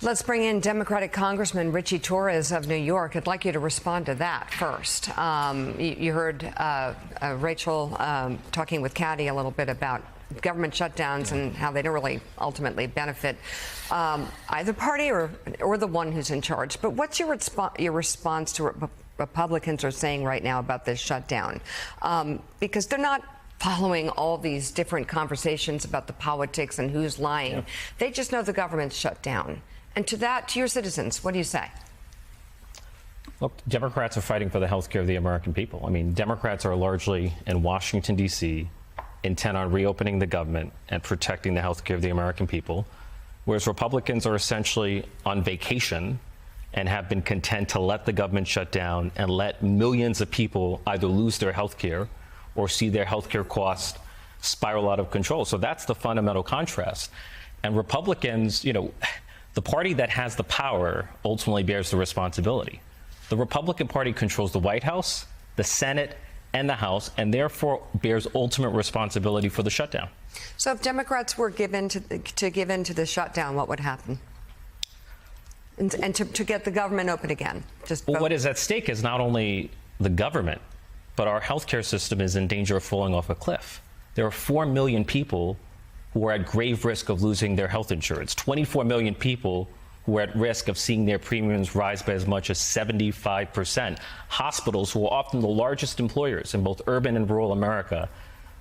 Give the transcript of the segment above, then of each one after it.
Let's bring in Democratic Congressman Richie Torres of New York. I'd like you to respond to that first. You heard Rachel talking with Caddy a little bit about government shutdowns and how they don't really ultimately benefit either party or the one who's in charge. But what's your response to what Republicans are saying right now about this shutdown? Because they're not following all these different conversations about the politics and who's lying. Yeah. They just know the government's shut down. And to your citizens, what do you say? Look, Democrats are fighting for the health care of the American people. I mean, Democrats are largely in Washington, D.C., intent on reopening the government and protecting the health care of the American people, whereas Republicans are essentially on vacation and have been content to let the government shut down and let millions of people either lose their health care or see their health care costs spiral out of control. So that's the fundamental contrast. And Republicans, the party that has the power ultimately bears the responsibility. The Republican Party controls the White House, the Senate, and the House, and therefore bears ultimate responsibility for the shutdown. So if Democrats were given to give in to the shutdown, what would happen? And to get the government open again? Well, what is at stake is not only the government, but our healthcare system is in danger of falling off a cliff. There are 4 million people who are at grave risk of losing their health insurance, 24 million people who are at risk of seeing their premiums rise by as much as 75%. Hospitals, who are often the largest employers in both urban and rural America,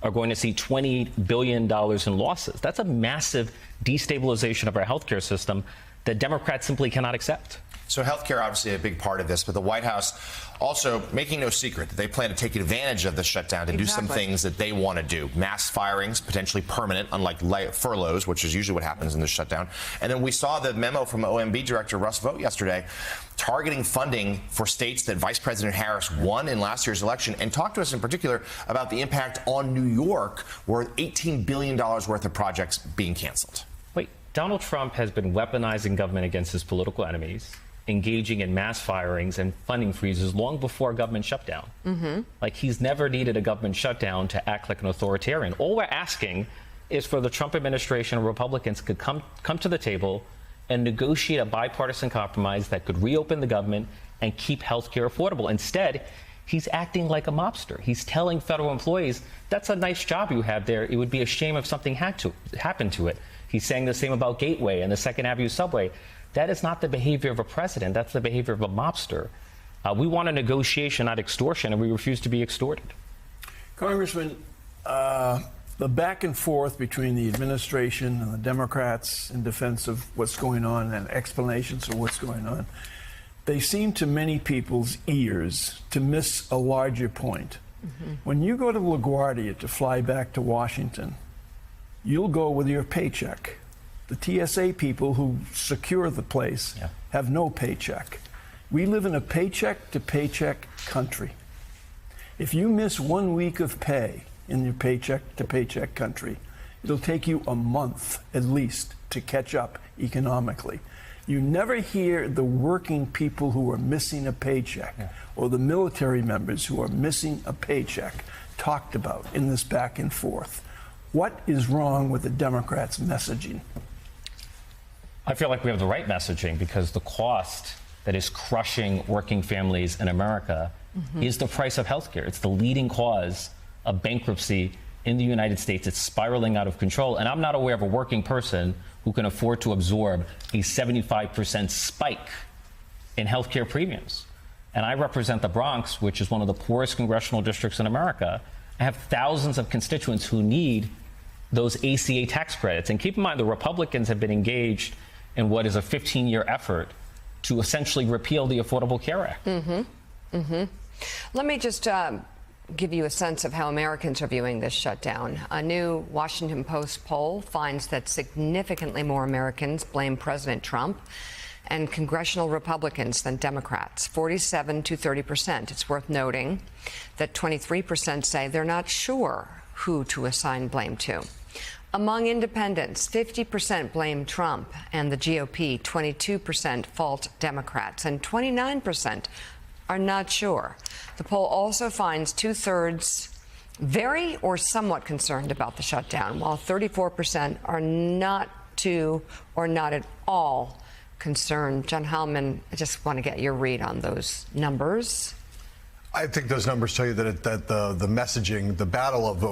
are going to see $20 billion in losses. That's a massive destabilization of our healthcare system that Democrats simply cannot accept. So healthcare, obviously a big part of this, but the White House also making no secret that they plan to take advantage of the shutdown to do some things that they want to do. Mass firings, potentially permanent, unlike furloughs, which is usually what happens in the shutdown. And then we saw the memo from OMB Director Russ Vought yesterday targeting funding for states that Vice President Harris won in last year's election, and talked to us in particular about the impact on New York, where $18 billion worth of projects being canceled. Wait, Donald Trump has been weaponizing government against his political enemies, engaging in mass firings and funding freezes long before a government shutdown. Like, he's never needed a government shutdown to act like an authoritarian. All we're asking is for the Trump administration and Republicans could come to the table and negotiate a bipartisan compromise that could reopen the government and keep health care affordable. Instead, he's acting like a mobster. He's telling federal employees, that's a nice job you have there. It would be a shame if something had to happen to it. He's saying the same about Gateway and the Second Avenue subway. That is not the behavior of a president. That's the behavior of a mobster. We want a negotiation, not extortion, and we refuse to be extorted. Congressman, the back and forth between the administration and the Democrats in defense of what's going on and explanations of what's going on, they seem to many people's ears to miss a larger point. When you go to LaGuardia to fly back to Washington, you'll go with your paycheck. The TSA people who secure the place have no paycheck. We live in a paycheck-to-paycheck country. If you miss 1 week of pay in your paycheck-to-paycheck country, it'll take you a month at least to catch up economically. You never hear the working people who are missing a paycheck or the military members who are missing a paycheck talked about in this back and forth. What is wrong with the Democrats' messaging? I feel like we have the right messaging because the cost that is crushing working families in America is the price of health care. It's the leading cause of bankruptcy in the United States. It's spiraling out of control. And I'm not aware of a working person who can afford to absorb a 75% spike in health care premiums. And I represent the Bronx, which is one of the poorest congressional districts in America. I have thousands of constituents who need those ACA tax credits. And keep in mind, the Republicans have been engaged in what is a 15-year effort to essentially repeal the Affordable Care Act. Let me just give you a sense of how Americans are viewing this shutdown. A new Washington Post poll finds that significantly more Americans blame President Trump and congressional Republicans than Democrats, 47 to 30%. It's worth noting that 23% say they're not sure who to assign blame to. Among independents, 50% blame Trump and the GOP, 22% fault Democrats, and 29% are not sure. The poll also finds 2/3 very or somewhat concerned about the shutdown, while 34% are not to or not at all concern. John Hellman, I just want to get your read on those numbers. I think those numbers tell you that the messaging, the battle of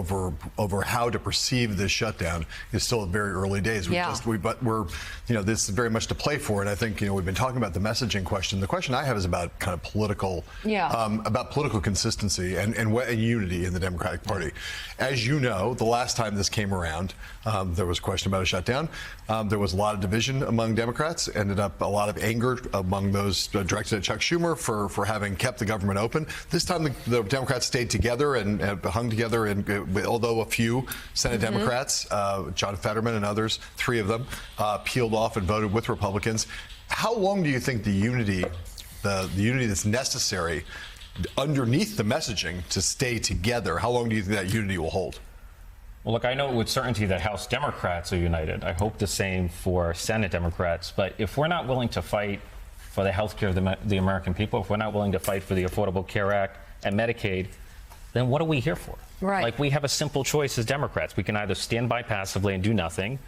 over how to perceive this shutdown is still at very early days. But we're, this is very much to play for. And I think, we've been talking about the messaging question. The question I have is about kind of political, about political consistency and unity in the Democratic Party. As you know, the last time this came around, there was a question about a shutdown. There was a lot of division among Democrats. Ended up a lot of anger among those directed at Chuck Schumer for having kept the government open. This time, the Democrats stayed together and hung together, and although a few Senate Democrats, John Fetterman and others, 3 of them, peeled off and voted with Republicans. How long do you think the unity that's necessary underneath the messaging to stay together, how long do you think that unity will hold? Well, look, I know with certainty that House Democrats are united. I hope the same for Senate Democrats. But if we're not willing to fight for the health care of the American people, if we're not willing to fight for the Affordable Care Act and Medicaid, then what are we here for? Right. Like, we have a simple choice as Democrats. We can either stand by passively and do nothing,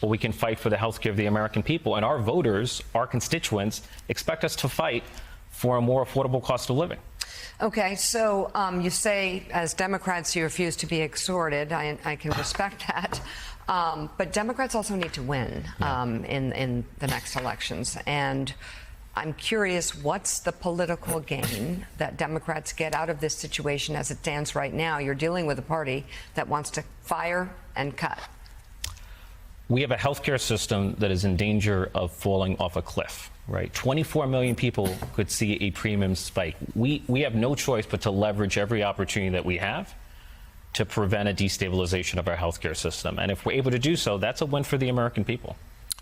or we can fight for the health care of the American people. And our voters, our constituents, expect us to fight for a more affordable cost of living. Okay, so you say as Democrats you refuse to be exhorted. I can respect that. But Democrats also need to win in the next elections. And I'm curious, what's the political gain that Democrats get out of this situation as it stands right now? You're dealing with a party that wants to fire and cut. We have a healthcare system that is in danger of falling off a cliff, right? 24 million people could see a premium spike. We have no choice but to leverage every opportunity that we have to prevent a destabilization of our healthcare system. And if we're able to do so, that's a win for the American people.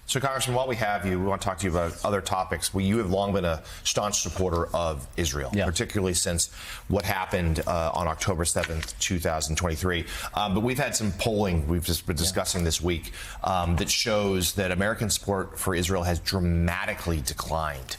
So, Congressman, while we have you, we want to talk to you about other topics. You have long been a staunch supporter of Israel, particularly since what happened on October 7th, 2023. But we've had some polling we've just been discussing this week that shows that American support for Israel has dramatically declined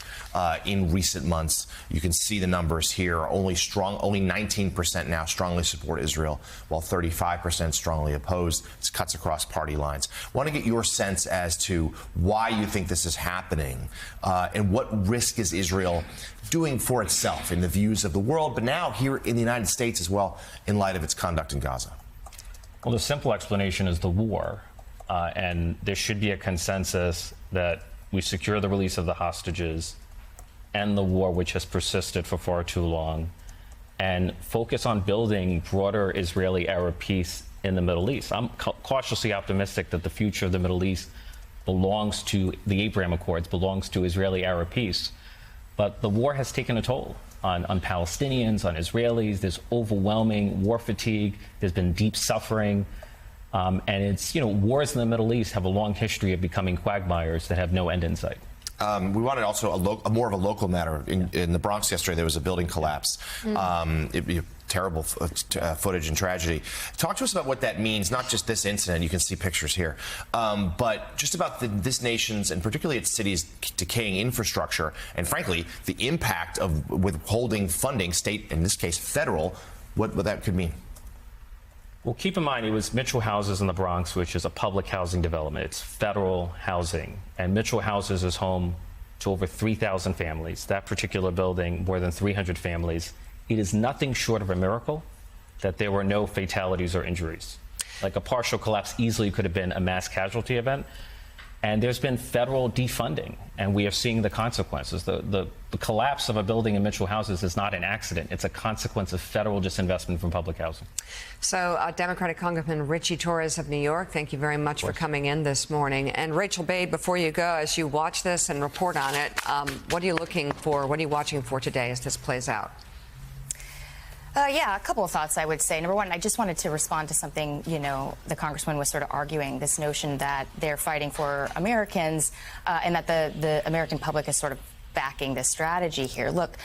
in recent months. You can see the numbers here. Only 19% now strongly support Israel, while 35% strongly oppose. It cuts across party lines. I want to get your sense as to why you think this is happening and what risk is Israel doing for itself in the views of the world, but now here in the United States as well, in light of its conduct in Gaza. Well, the simple explanation is the war. And there should be a consensus that we secure the release of the hostages, end the war, which has persisted for far too long, and focus on building broader Israeli-Arab peace in the Middle East. I'm cautiously optimistic that the future of the Middle East belongs to the Abraham Accords, belongs to Israeli-Arab peace. But the war has taken a toll on Palestinians, on Israelis. There's overwhelming war fatigue. There's been deep suffering. And it's, wars in the Middle East have a long history of becoming quagmires that have no end in sight. We wanted also more of a local matter. In the Bronx yesterday, there was a building collapse. Terrible footage and tragedy. Talk to us about what that means, not just this incident, you can see pictures here, but just about this nation's, and particularly its city's, decaying infrastructure, and frankly, the impact of withholding funding, state, in this case federal, what that could mean. Well, keep in mind, it was Mitchell Houses in the Bronx, which is a public housing development. It's federal housing. And Mitchell Houses is home to over 3,000 families. That particular building, more than 300 families. It is nothing short of a miracle that there were no fatalities or injuries. Like, a partial collapse easily could have been a mass casualty event. And there's been federal defunding, and we are seeing the consequences. The collapse of a building in Mitchell Houses is not an accident. It's a consequence of federal disinvestment from public housing. So, Democratic Congressman Richie Torres of New York, thank you very much for coming in this morning. And Rachel Bade, before you go, as you watch this and report on it, what are you looking for? What are you watching for today as this plays out? Yeah, a couple of thoughts, I would say. Number one, I just wanted to respond to something, the congressman was sort of arguing, this notion that they're fighting for Americans and that the American public is sort of backing this strategy here. Look,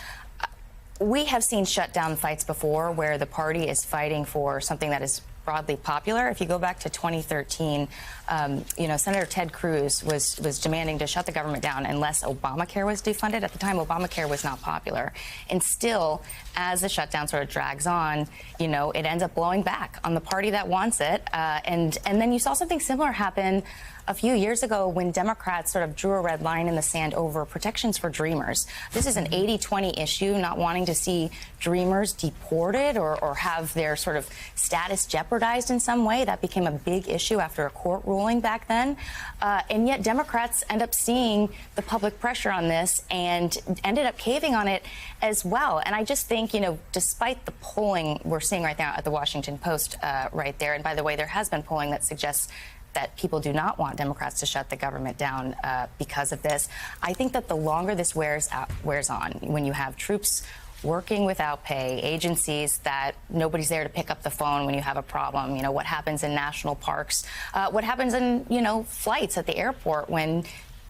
we have seen shutdown fights before where the party is fighting for something that is broadly popular. If you go back to 2013, Senator Ted Cruz was demanding to shut the government down unless Obamacare was defunded. At the time, Obamacare was not popular. And still, as the shutdown sort of drags on, it ends up blowing back on the party that wants it. And then you saw something similar happen a few years ago when Democrats sort of drew a red line in the sand over protections for Dreamers. This is an 80-20 issue, not wanting to see Dreamers deported or have their sort of status jeopardized in some way. That became a big issue after a court ruling back then. And yet Democrats end up seeing the public pressure on this and ended up caving on it as well. And I just think, despite the polling we're seeing right now at the Washington Post right there, and by the way, there has been polling that suggests that people do not want Democrats to shut the government down because of this. I think that the longer this wears on, when you have troops working without pay, agencies that nobody's there to pick up the phone when you have a problem, what happens in national parks, what happens in, flights at the airport when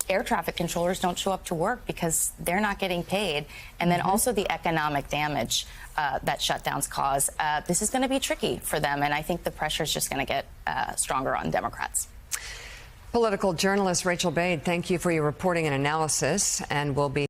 air traffic controllers don't show up to work because they're not getting paid, and then also the economic damage that shutdowns cause. This is going to be tricky for them, and I think the pressure is just going to get stronger on Democrats. Political journalist Rachel Bade, thank you for your reporting and analysis, and we'll be